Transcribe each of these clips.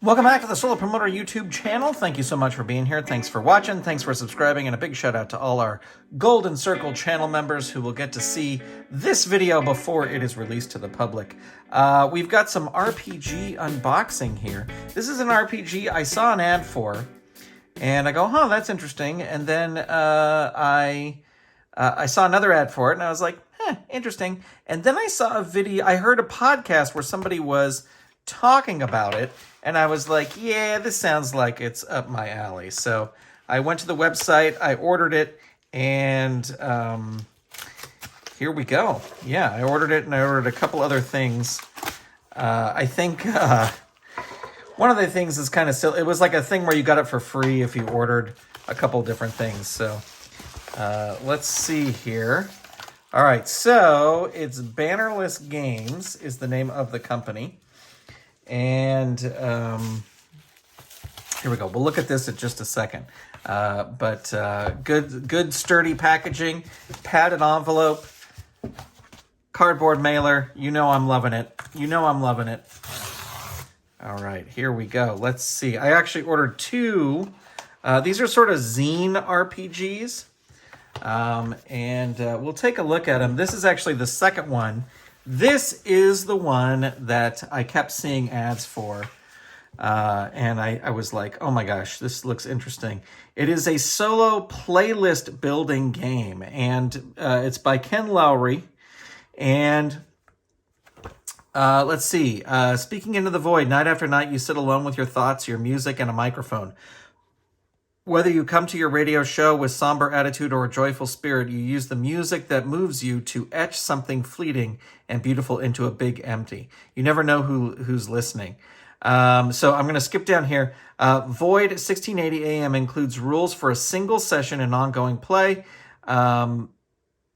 Welcome back to the Solo Promoter YouTube channel. Thank you so much for being here. Thanks for watching. Thanks for subscribing. And a big shout out to all our Golden Circle channel members who will get to see this video before it is released to the public. We've got some RPG unboxing here. This is an RPG I saw an ad for, and I go, huh, that's interesting. And then I saw another ad for it, and I was like, interesting. And then I saw a video, I heard a podcast where somebody was talking about it, and I was like, yeah, this sounds like it's up my alley. So I went to the website, I ordered it, and here we go. Yeah, I ordered it, and I ordered a couple other things. I think one of the things is kind of silly. It was like a thing where you got it for free if you ordered a couple different things. So let's see here. All right, so it's Bannerless Games is the name of the company. And here we go. We'll look at this in just a second. But good sturdy packaging, padded envelope, cardboard mailer. You know I'm loving it. You know I'm loving it. All right, here we go. Let's see. I actually ordered two. These are sort of zine RPGs. And we'll take a look at them. This is actually the second one. This is the one that I kept seeing ads for, and I was like, oh my gosh, this looks interesting. It is a solo playlist building game, and it's by Ken Lowry, and let's see. Speaking into the void, night after night, you sit alone with your thoughts, your music, and a microphone. Whether you come to your radio show with somber attitude or a joyful spirit, you use the music that moves you to etch something fleeting and beautiful into a big empty. You never know who's listening. So I'm going to skip down here. Void 1680 AM includes rules for a single session and ongoing play.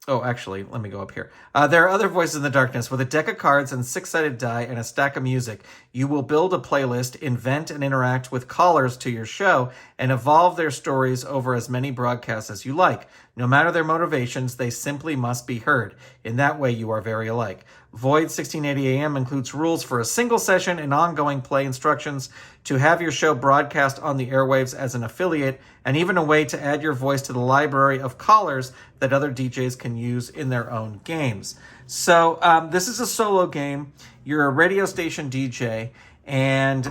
Oh, actually, let me go up here. There are other voices in the darkness. With a deck of cards and six-sided die and a stack of music, you will build a playlist, invent and interact with callers to your show, and evolve their stories over as many broadcasts as you like. No matter their motivations, they simply must be heard. In that way, you are very alike. Void 1680 AM includes rules for a single session and ongoing play instructions to have your show broadcast on the airwaves as an affiliate, and even a way to add your voice to the library of callers that other DJs can use in their own games. So this is a solo game. You're a radio station DJ, and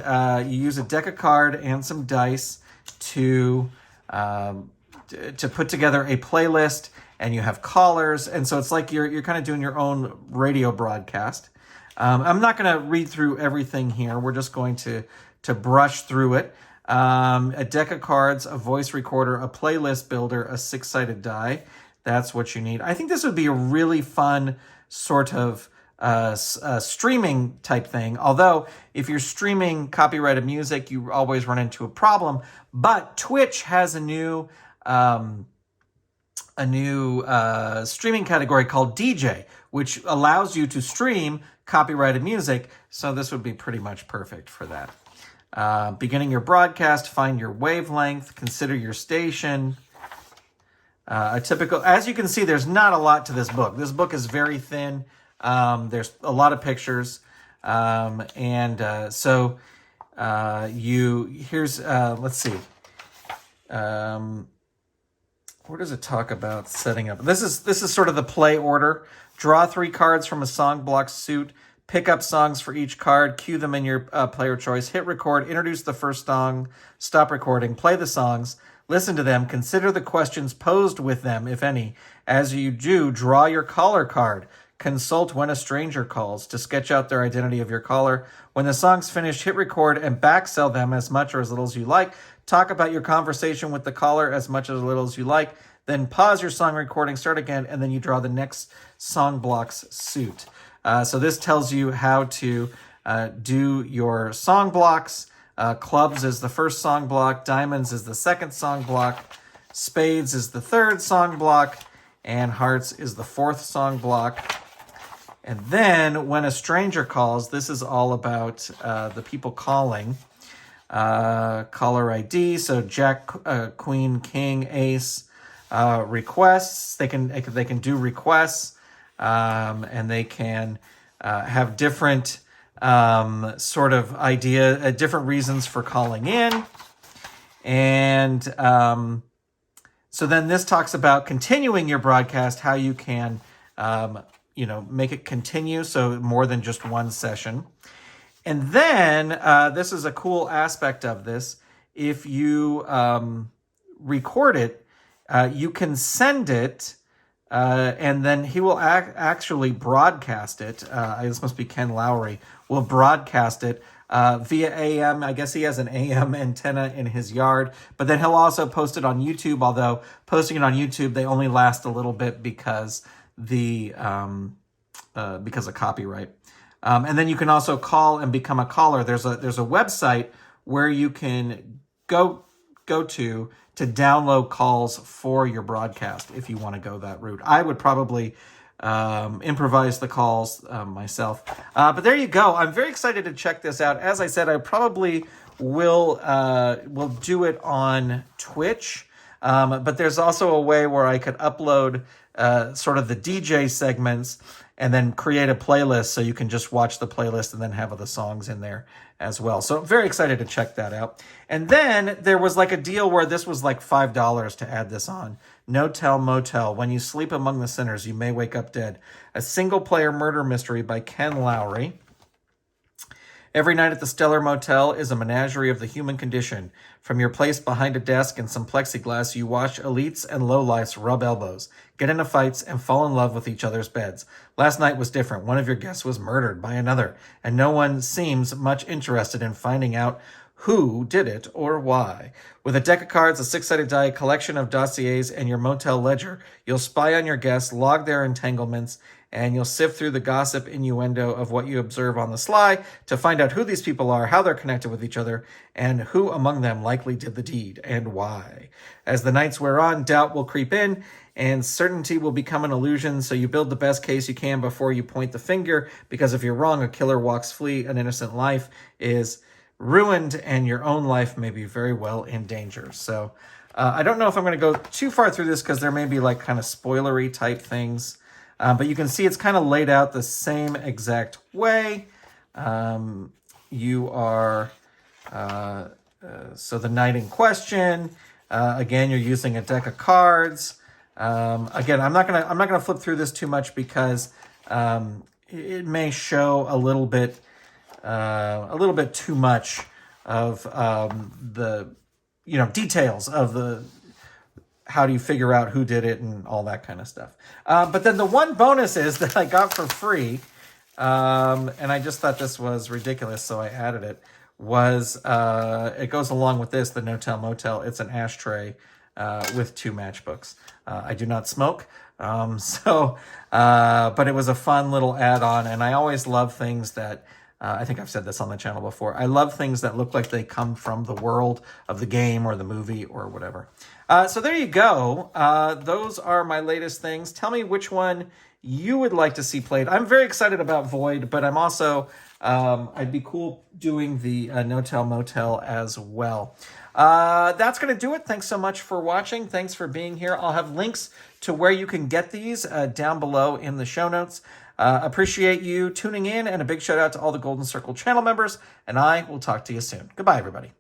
you use a deck of cards and some dice to put together a playlist, and you have callers, and so it's like you're kind of doing your own radio broadcast. I'm not going to read through everything here. We're just going to brush through it. A deck of cards, a voice recorder, a playlist builder, a six-sided die. That's what you need. I think this would be a really fun sort of streaming type thing. Although, if you're streaming copyrighted music, you always run into a problem. But Twitch has a new streaming category called DJ, which allows you to stream copyrighted music. So this would be pretty much perfect for that. Beginning your broadcast, find your wavelength, consider your station. A typical, as you can see, there's not a lot to this book. This book is very thin. There's a lot of pictures. Let's see. Where does it talk about setting up? This is sort of the play order. Draw 3 cards from a song block suit. Pick up songs for each card. Cue them in your player choice. Hit record. Introduce the first song. Stop recording. Play the songs. Listen to them. Consider the questions posed with them, if any. As you do, draw your caller card. Consult when a stranger calls to sketch out their identity of your caller. When the song's finished, hit record and backsell them as much or as little as you like. Talk about your conversation with the caller as much or as little as you like. Then pause your song recording, start again, and then you draw the next song block's suit. So this tells you how to do your song blocks. Clubs is the first song block. Diamonds is the second song block. Spades is the third song block. And hearts is the fourth song block. And then when a stranger calls, this is all about the people calling. Caller ID, so Jack, Queen, King, Ace. Requests, they can do requests, and they can have different sort of idea, different reasons for calling in. And so then this talks about continuing your broadcast, how you can, make it continue, so more than just one session. And then this is a cool aspect of this. If you record it, you can send it, and then he will actually broadcast it. This must be Ken Lowry. Will broadcast it via AM. I guess he has an AM antenna in his yard, but then he'll also post it on YouTube. Although posting it on YouTube, they only last a little bit because of copyright. And then you can also call and become a caller. There's a website where you can go to download calls for your broadcast if you want to go that route. I would probably improvise the calls myself. But there you go. I'm very excited to check this out. As I said, I probably will do it on Twitch. But there's also a way where I could upload sort of the DJ segments and then create a playlist so you can just watch the playlist and then have the songs in there as well. So I'm very excited to check that out. And then there was like a deal where this was like $5 to add this on. No-Tell Motel. When you sleep among the sinners, you may wake up dead. A single-player murder mystery by Ken Lowry. Every night at the Stellar Motel is a menagerie of the human condition. From your place behind a desk and some plexiglass, you watch elites and lowlifes rub elbows, get into fights, and fall in love with each other's beds. Last night was different. One of your guests was murdered by another, and no one seems much interested in finding out who did it or why. With a deck of cards, a six-sided die, collection of dossiers, and your motel ledger, you'll spy on your guests, log their entanglements, and you'll sift through the gossip innuendo of what you observe on the sly to find out who these people are, how they're connected with each other, and who among them likely did the deed, and why. As the nights wear on, doubt will creep in, and certainty will become an illusion, so you build the best case you can before you point the finger, because if you're wrong, a killer walks free, an innocent life is ruined, and your own life may be very well in danger. So I don't know if I'm going to go too far through this because there may be like kind of spoilery type things. But you can see it's kind of laid out the same exact way. You are, so the night in question, again, you're using a deck of cards. Again, I'm not gonna flip through this too much because it may show a little bit too much of the details of the how do you figure out who did it and all that kind of stuff. But then the one bonus is that I got for free, and I just thought this was ridiculous, so I added it, was it goes along with this, the No-Tell Motel. It's an ashtray with 2 matchbooks. I do not smoke, but it was a fun little add-on, and I always love things that, I think I've said this on the channel before, I love things that look like they come from the world of the game or the movie or whatever. So there you go. Those are my latest things. Tell me which one you would like to see played. I'm very excited about Void, but I'm also, I'd be cool doing the No-Tell Motel as well. That's going to do it. Thanks so much for watching. Thanks for being here. I'll have links to where you can get these down below in the show notes. Appreciate you tuning in, and a big shout out to all the Golden Circle channel members, and I will talk to you soon. Goodbye, everybody.